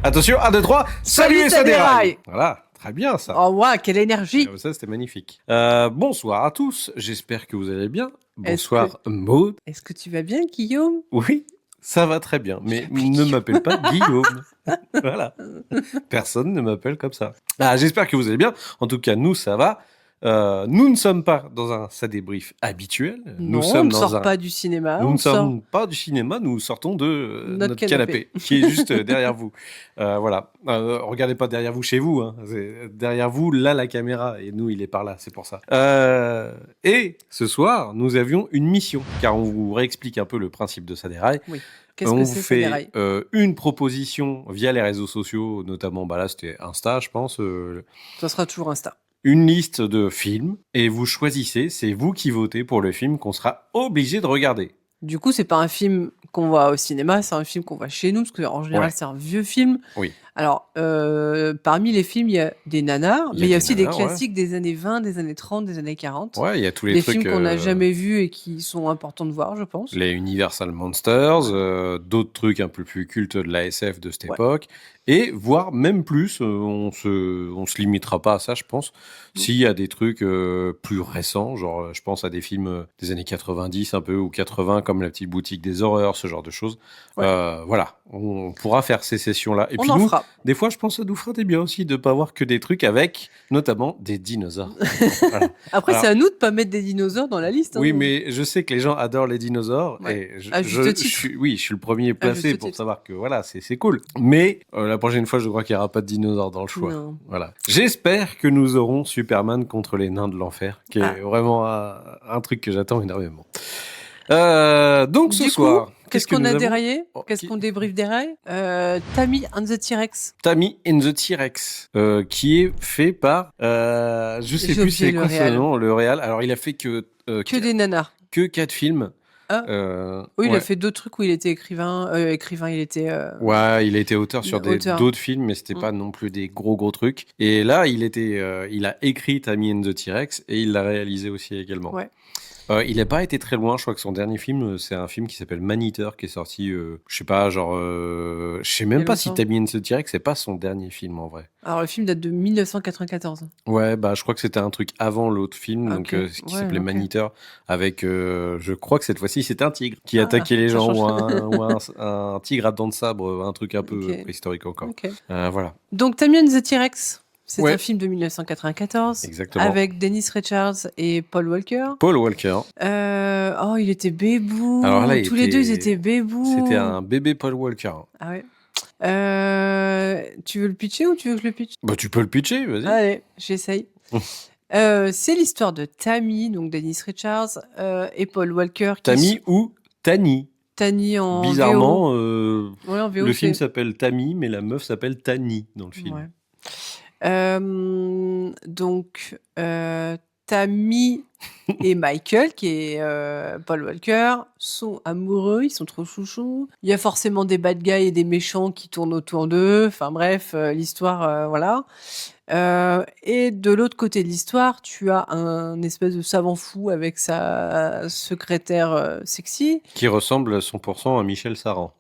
Attention, 1, 2, 3, salut et ça déraille. déraille. Voilà, très bien ça. Oh, waouh, quelle énergie! Ça, c'était magnifique. Bonsoir à tous, j'espère que vous allez bien. Est-ce Bonsoir Maud. Est-ce que tu vas bien, Guillaume? Oui, ça va très bien, mais ne Guillaume. m'appelle pas Guillaume. Voilà, personne ne m'appelle comme ça. J'espère que vous allez bien. En tout cas, nous, ça va. Nous ne sommes pas dans un ça débrief habituel. Non, Nous on sommes ne dans sort un... pas du cinéma, Nous on ne sort sommes pas du cinéma, nous sortons de notre notre canapé, qui est juste derrière vous. Voilà. Regardez pas derrière vous chez vous. Hein. C'est derrière vous, là, la caméra. Et nous, il est par là, c'est pour ça. Et ce soir, nous avions une mission. Car on vous réexplique un peu le principe de ça déraille. Oui. Qu'est-ce On que vous c'est, ça fait déraille? une proposition via les réseaux sociaux, notamment, là, c'était Insta, je pense. Ça sera toujours Insta. Une liste de films et vous choisissez, c'est vous qui votez pour le film qu'on sera obligé de regarder. Du coup, c'est pas un film qu'on voit au cinéma, c'est un film qu'on voit chez nous, parce qu'en général, Ouais. c'est un vieux film. Oui. Alors, parmi les films, il y a des nanars, mais il y a aussi des nanars, ouais. classiques des années 20, des années 30, des années 40. Ouais, il y a tous les Des trucs. films qu'on n'a jamais vus et qui sont importants de voir, je pense. Les Universal Monsters, d'autres trucs un peu plus cultes de la SF de cette Ouais. époque, et voire même plus, on se limitera pas à ça, je pense. S'il y a des trucs plus récents, genre je pense à des films des années 90 un peu, ou 80, comme La Petite Boutique des Horreurs, ce genre de choses. Ouais. Voilà, on pourra faire ces sessions-là. Et On puis en nous, fera. des fois, je pense que ça nous fera des bien aussi de pas voir que des trucs avec, notamment, des dinosaures. Voilà. Après, Alors, c'est à nous de pas mettre des dinosaures dans la liste. oui, hein. mais je sais que les gens adorent les dinosaures. Ouais. Et À juste titre. je suis le premier placé juste pour titre. savoir que voilà, c'est cool. Mais la prochaine fois, je crois qu'il n'y aura pas de dinosaures dans le choix. Non. Voilà. J'espère que nous aurons Superman contre les nains de l'enfer, qui est vraiment un truc que j'attends énormément. Donc ce Du soir, coup, qu'est-ce qu'on que a nous avons déraillé? Oh, Qu'est-ce qu'on débriefe déraille? Tammy and the T-Rex. Tammy and the T-Rex, qui est fait par, je sais J'ai plus c'est oublié le quoi son réal. nom, le réal. Alors il a fait que Des nanars. 4 films. Ah. Oui, il Ouais. a fait d'autres trucs où il était écrivain, il était. Ouais, il a été auteur sur Auteur. d'autres films, mais c'était pas non plus des gros trucs. Et là, il a écrit Tammy and the T-Rex et il l'a réalisé aussi également. Ouais. Il n'a pas été très loin. Je crois que son dernier film, c'est un film qui s'appelle Man-Eater, qui est sorti, je sais pas, genre, je sais même Il y a pas si longtemps. Tammy and the T-Rex, c'est pas son dernier film en vrai. Alors, le film date de 1994. Ouais, bah je crois que c'était un truc avant l'autre film, donc Ok. qui Ouais, s'appelait ok. Man-Eater, avec, je crois que cette fois-ci c'était un tigre qui Ah, attaquait les ça gens, change. ou un tigre à dents de sabre, un truc un peu Ok. préhistorique encore. Ok. Voilà. Donc, Tammy and the T-Rex, c'est Ouais. un film de 1994. Exactement. Avec Dennis Richards et Paul Walker. Paul Walker. Oh, il était bébou. Alors là, Tous les deux, ils étaient bébous. C'était un bébé Paul Walker. Ah ouais. Tu veux le pitcher ou tu veux que je le pitch? Bah tu peux le pitcher, vas-y. Allez, j'essaye. C'est l'histoire de Tammy, donc Dennis Richards, et Paul Walker. Tammy ou Tani. Tani en Bizarrement, VO. Ouais, en VO, le film c'est- s'appelle Tammy, mais la meuf s'appelle Tani dans le film. Ouais. Donc, Tammy et Michael, qui est Paul Walker, sont amoureux, ils sont trop chouchous. Il y a forcément des bad guys et des méchants qui tournent autour d'eux. Enfin bref, l'histoire, voilà. Et de l'autre côté de l'histoire, tu as un espèce de savant fou avec sa secrétaire sexy. Qui ressemble à 100% à Michel Saran.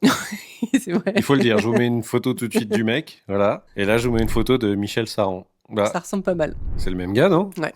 C'est vrai. Il faut le dire, je vous mets une photo tout de suite du mec, voilà. Et là, je vous mets une photo de Michel Saran. Bah, Ça ressemble pas mal. c'est le même gars, non? Ouais.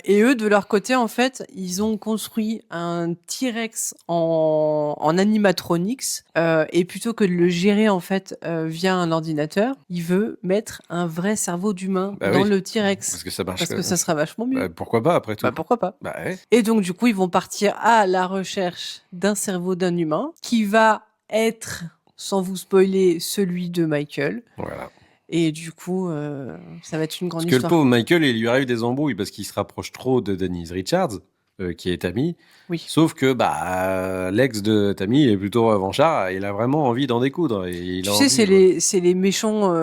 Et eux, de leur côté, en fait, ils ont construit un T-Rex en animatronics. Et plutôt que de le gérer, en fait, via un ordinateur, il veut mettre un vrai cerveau d'humain Bah dans oui. le T-Rex. Parce que ça marche. Parce que ça sera vachement mieux. Bah, pourquoi pas après tout? Bah, pourquoi pas? Bah ouais. Et donc, du coup, ils vont partir à la recherche d'un cerveau d'un humain qui va être, sans vous spoiler, celui de Michael. Voilà. Et du coup, ça va être une grande Parce que le histoire. pauvre Michael, il lui arrive des embrouilles parce qu'il se rapproche trop de Denise Richards, qui est Tammy. Oui. Sauf que l'ex de Tammy est plutôt revanchard, il a vraiment envie d'en découdre. Et il Tu a sais, envie, c'est les méchants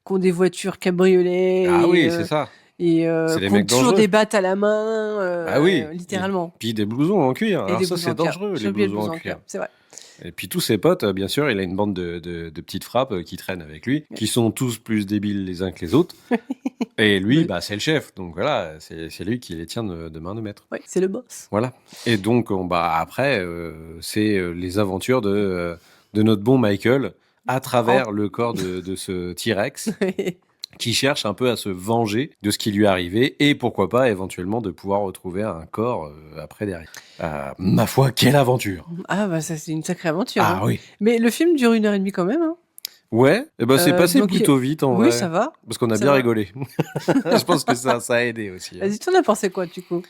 qui ont des voitures cabriolets. Ah et, oui, c'est ça. Et C'est les qui ont mecs toujours dangereux. des battes à la main. Ah oui. Littéralement. Puis des blousons en cuir. Et Alors des ça, blousons c'est en cuir. dangereux, J'ai les oublié le blousons en blouson cuir. C'est vrai. Et puis tous ses potes, bien sûr, il a une bande de petites frappes qui traînent avec lui, qui sont tous plus débiles les uns que les autres. Et lui, Oui. c'est le chef. Donc voilà, c'est lui qui les tient de main de maître. Oui, c'est le boss. Voilà. Et donc, après, c'est les aventures de notre bon Michael à travers le corps de ce T-Rex qui cherche un peu à se venger de ce qui lui est arrivé et pourquoi pas éventuellement de pouvoir retrouver un corps après derrière. Ma foi, quelle aventure! Ah bah ça c'est une sacrée aventure. Ah Hein. oui. Mais le film dure 1h30 quand même. Hein. Ouais, et ben c'est passé donc, plutôt vite en Oui, vrai. ça va. Parce qu'on a Ça bien va. rigolé. Je pense que ça a aidé aussi. Hein. Vas-y, tu en as pensé quoi du coup?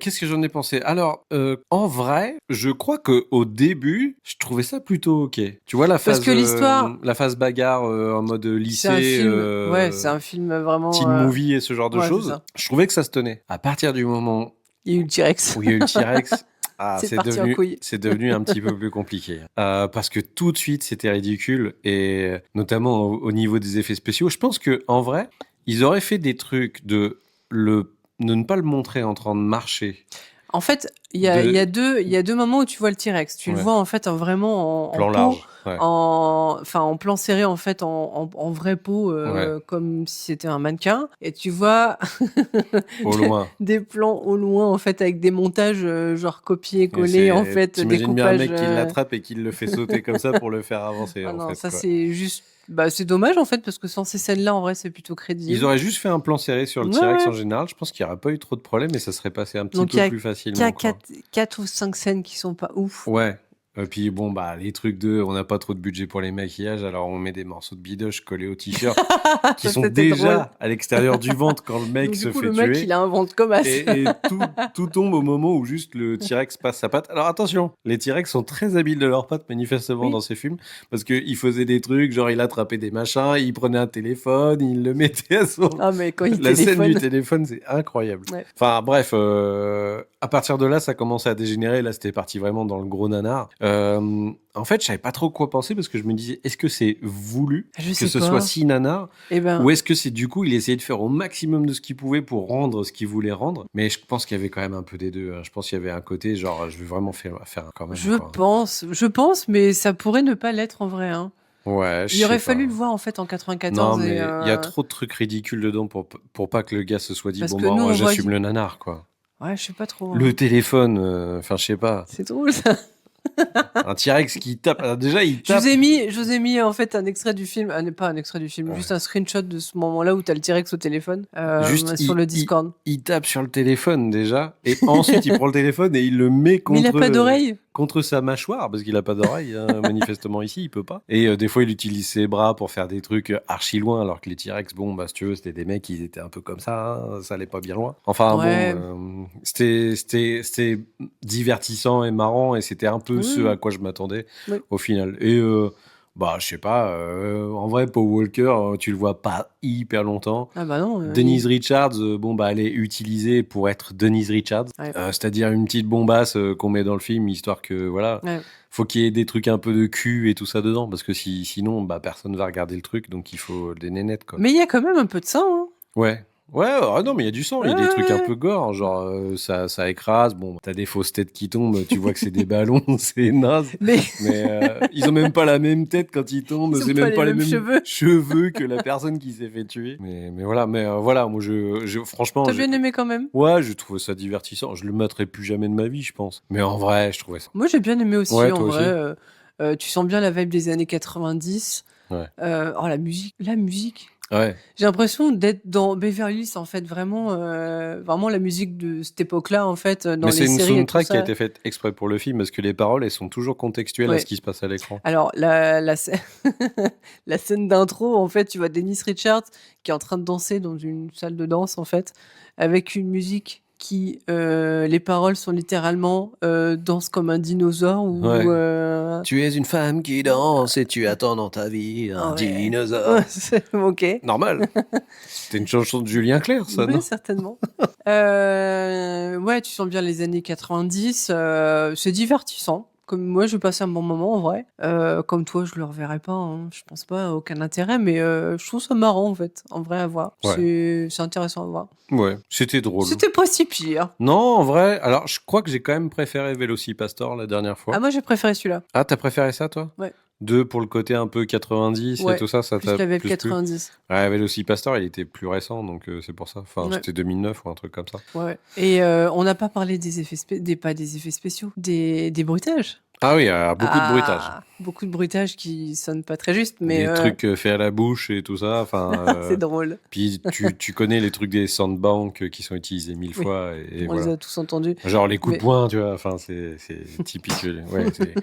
Qu'est-ce que j'en ai pensé? Alors, en vrai, je crois que au début, je trouvais ça plutôt ok. Tu vois Parce que l'histoire, la phase bagarre en mode c'est un lycée, film. Ouais, c'est un film vraiment. teen movie et ce genre de Ouais, c'est choses. ça. Je trouvais que ça se tenait. À partir du moment Il y a eu le T-Rex. où il y a eu le T-Rex, C'est parti en couille. c'est devenu un petit peu plus compliqué. Parce que tout de suite, c'était ridicule et notamment au niveau des effets spéciaux. Je pense que en vrai, ils auraient fait des trucs de ne pas le montrer en train de marcher. En fait, il y a deux moments où tu vois le T-Rex. Tu le Ouais. vois en fait vraiment en Plan peau, large. Ouais. en plan serré en fait en vraie peau, comme si c'était un mannequin. Et tu vois Au loin. des plans au loin en fait avec des montages genre copier-coller en fait, T'imagines bien un découpage. mec qui l'attrape et qui le fait sauter comme ça pour le faire avancer. Ah en non, fait, ça quoi. c'est juste. Bah, c'est dommage en fait parce que sans ces scènes-là, en vrai, c'est plutôt crédible. Ils auraient juste fait un plan serré sur le Ouais, T-Rex ouais. en général. Je pense qu'il n'y aurait pas eu trop de problèmes et ça serait passé un petit Donc, il y peu a plus facilement. quoi. 4 ou 5 scènes qui sont pas ouf. Ouais. Et puis bon, bah, les trucs on n'a pas trop de budget pour les maquillages, alors on met des morceaux de bidoche collés au t-shirt qui Ça, sont c'était déjà drôle. à l'extérieur du ventre quand le mec Donc, se du coup, fait le mec, tuer. il invente comme as. Et tout tombe au moment où juste le T-Rex passe sa patte. Alors attention, les T-Rex sont très habiles de leurs pattes manifestement Oui. dans ces films parce qu'il faisait des trucs, genre il attrapait des machins, il prenait un téléphone, il le mettait à son... Ah, mais quand il La scène téléphone. du téléphone, c'est incroyable. Ouais. Enfin bref, à partir de là, ça commençait à dégénérer. Là, c'était parti vraiment dans le gros nanar. En fait, je savais pas trop quoi penser parce que je me disais, est-ce que c'est voulu Je que sais ce pas. soit si nanar Eh ben, ou est-ce que c'est du coup, il essayait de faire au maximum de ce qu'il pouvait pour rendre ce qu'il voulait rendre? Mais je pense qu'il y avait quand même un peu des deux. Hein. Je pense qu'il y avait un côté genre, je veux vraiment faire quand même. je pense, mais ça pourrait ne pas l'être en vrai. Hein. Ouais, Il aurait fallu le voir en fait en 94. Non, mais et, il y a trop de trucs ridicules dedans pour pas que le gars se soit dit, Parce bon, que bah, nous, moi, on j'assume voit- le nanar, quoi. Ouais, je sais pas trop. Le hein. téléphone, enfin, je sais pas. C'est drôle ça. Un T-Rex qui tape. Alors, déjà, il Je tape. vous ai mis en fait un extrait du film, pas un extrait du film, Ouais. juste un screenshot de ce moment-là où t'as le T-Rex au téléphone Juste, sur le Discord. Il tape sur le téléphone déjà, et ensuite il prend le téléphone et il le met Mais il a pas d'oreille. contre sa mâchoire, parce qu'il a pas d'oreille, hein, manifestement ici, il peut pas. Et des fois, il utilise ses bras pour faire des trucs archi loin, alors que les T-Rex, bon, bah, si tu veux, c'était des mecs, ils étaient un peu comme ça, hein, ça allait pas bien loin. Enfin, Ouais. bon, c'était divertissant et marrant, et c'était un peu Oui, ce oui. à quoi je m'attendais Oui. au final. Et bah, je sais pas, en vrai, Paul Walker, tu le vois pas hyper longtemps. Ah bah non. Denise Richards, bon bah elle est utilisée pour être Denise Richards, Ouais. c'est-à-dire une petite bombasse qu'on met dans le film histoire que voilà, Ouais. faut qu'il y ait des trucs un peu de cul et tout ça dedans parce que sinon bah personne va regarder le truc donc il faut des nénettes quoi. Mais il y a quand même un peu de sang. Hein. Ouais. Ouais, ah non, mais il y a du sang, il y a des Ouais, trucs un ouais. peu gore, genre ça écrase, bon, t'as des fausses têtes qui tombent, tu vois que c'est des ballons, c'est naze. Mais Mais ils ont même pas la même tête quand ils tombent, Ils ont c'est pas même les pas les mêmes mêmes cheveux que la personne qui s'est fait tuer. Mais voilà, voilà, moi franchement, t'as bien aimé quand même. ouais, je trouvais ça divertissant. Je le mettrai plus jamais de ma vie, je pense. Mais en vrai, je trouvais ça. Moi j'ai bien aimé aussi Ouais, en toi vrai. Tu sens bien la vibe des années 90. Ouais. Oh la musique. Ouais. J'ai l'impression d'être dans Beverly Hills en fait, vraiment la musique de cette époque-là en fait dans Mais les c'est une séries et tout soundtrack qui a ça. été faite exprès pour le film parce que les paroles, elles sont toujours contextuelles à Ouais. ce qui se passe à l'écran. Alors, la la scène d'intro, en fait, tu vois Dennis Richards qui est en train de danser dans une salle de danse, en fait, avec une musique qui, les paroles sont littéralement danse comme un dinosaure ou. Ouais. Tu es une femme qui danse et tu attends dans ta vie un Ouais. dinosaure. Ok. Normal. C'était une chanson de Julien Clerc, ça, Oui, non? certainement. Ouais, tu sens bien les années 90. C'est divertissant. Comme moi, je passe un bon moment en vrai. Comme toi, je le reverrai pas. Hein. Je pense pas, aucun intérêt, mais je trouve ça marrant en fait, en vrai à voir. Ouais. C'est intéressant à voir. Ouais, c'était drôle. C'était pas si pire. Non, en vrai, alors je crois que j'ai quand même préféré Velocipastor la dernière fois. Ah, moi j'ai préféré celui-là. Ah, t'as préféré ça, toi? Ouais. 2 pour le côté un peu 90 Ouais, et tout ça, ça plus t'a la vibe plus plu? 90. Ouais, Velocipastor, il était plus récent, donc c'est pour ça. Enfin, Ouais. c'était 2009 ou un truc comme ça. Ouais. Et on n'a pas parlé des effets pas des effets spéciaux, des bruitages. Ah oui, beaucoup de bruitage. Beaucoup de bruitage qui sonne pas très juste, mais Des trucs faits à la bouche et tout ça. Enfin, c'est drôle. puis tu connais les trucs des soundbanks qui sont utilisés 1000 Oui. fois. Et On voilà. les a tous entendus. Genre les coups Mais- de poing, tu vois. Enfin, c'est typique. Ouais, c'est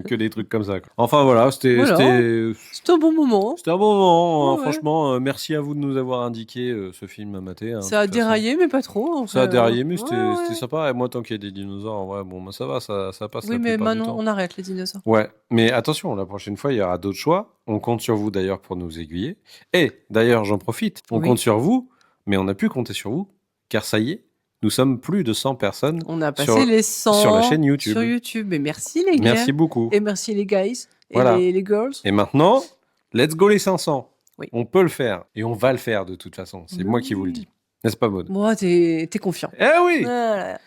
que des trucs comme ça. Quoi. Enfin voilà, c'était C'est un bon moment. c'était un bon moment. Hein. Ouais. Franchement, merci à vous de nous avoir indiqué ce film à mater. Hein, Ça a de toute façon. déraillé, mais pas trop. en Ça a fait. déraillé, mais c'était Ouais. c'était sympa. Et moi, tant qu'il y a des dinosaures, en vrai, bon, bah, ça va, ça passe Oui, la mais plupart du maintenant, temps. on arrête les dinosaures. Ouais, mais attention, la prochaine fois, il y aura d'autres choix. On compte sur vous d'ailleurs pour nous aiguiller. Et d'ailleurs, j'en profite, on Oui. compte sur vous, mais on a pu compter sur vous, car ça y est, nous sommes plus de 100 personnes On a passé sur, les 100 sur la chaîne YouTube. sur YouTube. Et merci les gars. Merci beaucoup. Et merci les guys. Voilà. Et les girls. Et maintenant, let's go les 500. Oui. On peut le faire, et on va le faire de toute façon. C'est moi qui vous le dis. N'est-ce pas, Maud? Moi, t'es confiant. Eh oui. Voilà.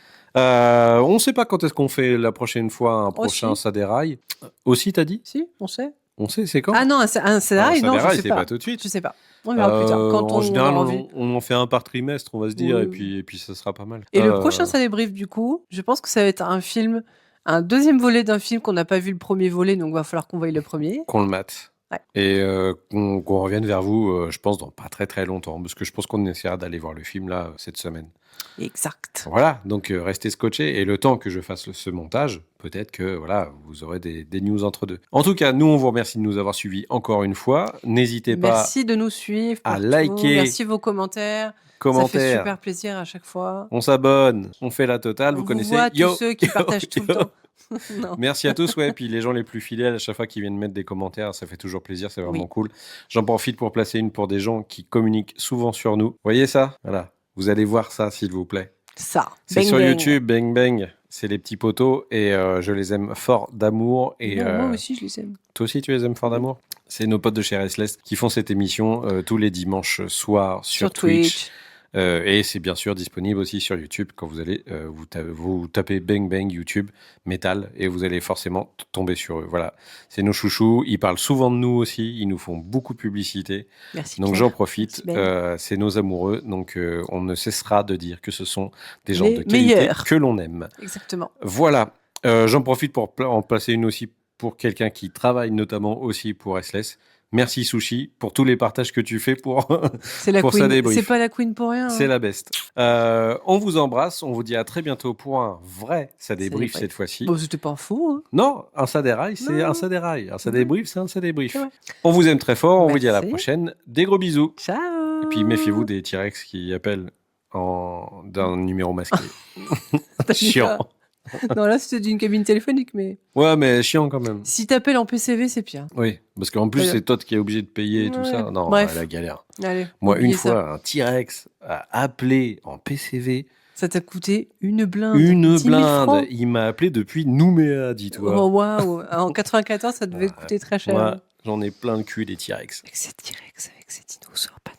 On ne sait pas quand est-ce qu'on fait la prochaine fois un prochain Aussi. Ça déraille. Aussi, t'as dit? Si, on sait. On sait, c'est quand? Ah non, un scénario, non, je sais c'est pas. pas tout de suite. Je sais pas. On verra plus tard. Quand En général, aura envie. on en fait un par trimestre, on va se dire, Oui. et puis ça sera pas mal. Et le prochain Ça débrief, du coup, je pense que ça va être un film, un deuxième volet d'un film qu'on n'a pas vu le premier volet, donc va falloir qu'on voie le premier. Qu'on le mate. Ouais. Et qu'on revienne vers vous, je pense, dans pas très très longtemps, parce que je pense qu'on essaiera d'aller voir le film là cette semaine. Exact. Voilà, donc restez scotchés, et le temps que je fasse ce montage, peut-être que voilà, vous aurez des news entre deux. En tout cas, nous on vous remercie de nous avoir suivis encore une fois. N'hésitez pas Merci de nous suivre. à partout. liker. Merci vos commentaires. Ça fait commentaires. super plaisir à chaque fois. On s'abonne, on fait la totale, On vous connaissez. voit Yo, tous ceux qui yo, partagent tout le yo. temps. Non. Merci à tous, ouais. Puis les gens les plus fidèles, à chaque fois qu'ils viennent mettre des commentaires, ça fait toujours plaisir, c'est vraiment Oui. cool. J'en profite pour placer une pour des gens qui communiquent souvent sur nous. Voyez ça? Voilà. Vous allez voir ça, s'il vous plaît. Ça. C'est Bang, sur bang. YouTube, Bang Bang. C'est les petits potos et je les aime fort d'amour. Et Non, moi aussi, je les aime. toi aussi, tu les aimes fort d'amour? C'est nos potes de chez Restless qui font cette émission tous les dimanches soirs sur Twitch. Et c'est bien sûr disponible aussi sur YouTube quand vous allez vous tapez Bang Bang YouTube Metal et vous allez forcément tomber sur eux. Voilà, c'est nos chouchous. Ils parlent souvent de nous aussi. Ils nous font beaucoup de publicité. Merci. Donc Pierre. j'en profite. Merci, Ben. C'est nos amoureux. Donc on ne cessera de dire que ce sont des gens Les de qualité meilleurs. que l'on aime. Exactement. Voilà. J'en profite pour en placer une aussi pour quelqu'un qui travaille notamment aussi pour Restless. Merci Sushi pour tous les partages que tu fais pour C'est la pour queen. ça débrief. C'est pas la queen pour rien. C'est hein. la best. On vous embrasse. On vous dit à très bientôt pour un vrai Ça débrief débrief. cette fois-ci. Bon, c'était pas fou. Hein. Non, un Ça déraille, c'est Non. un Ça déraille. Un Ça débrief, c'est un Ça débrief. C'est vrai. On vous aime très fort. On vous dit à la Merci. prochaine. Des gros bisous. Ciao. Et puis méfiez-vous des T-Rex qui appellent d'un numéro masqué. Chiant. Non, là, c'était d'une cabine téléphonique, mais Ouais, mais chiant quand même. si t'appelles en PCV, c'est pire. Oui, parce qu'en plus, Voilà. c'est Todd qui est obligé de payer et tout Ouais. ça. Non, Bref. la galère. Allez. Moi, une oubliez ça. fois, un T-Rex a appelé en PCV Ça t'a coûté une blinde. une 10 000 blinde. francs. Il m'a appelé depuis Nouméa, dis-toi. Oh, waouh. En 94, ça devait Ouais. coûter très cher. Moi, j'en ai plein le cul des T-Rex. Avec ces T-Rex, avec ces dinosaures, pas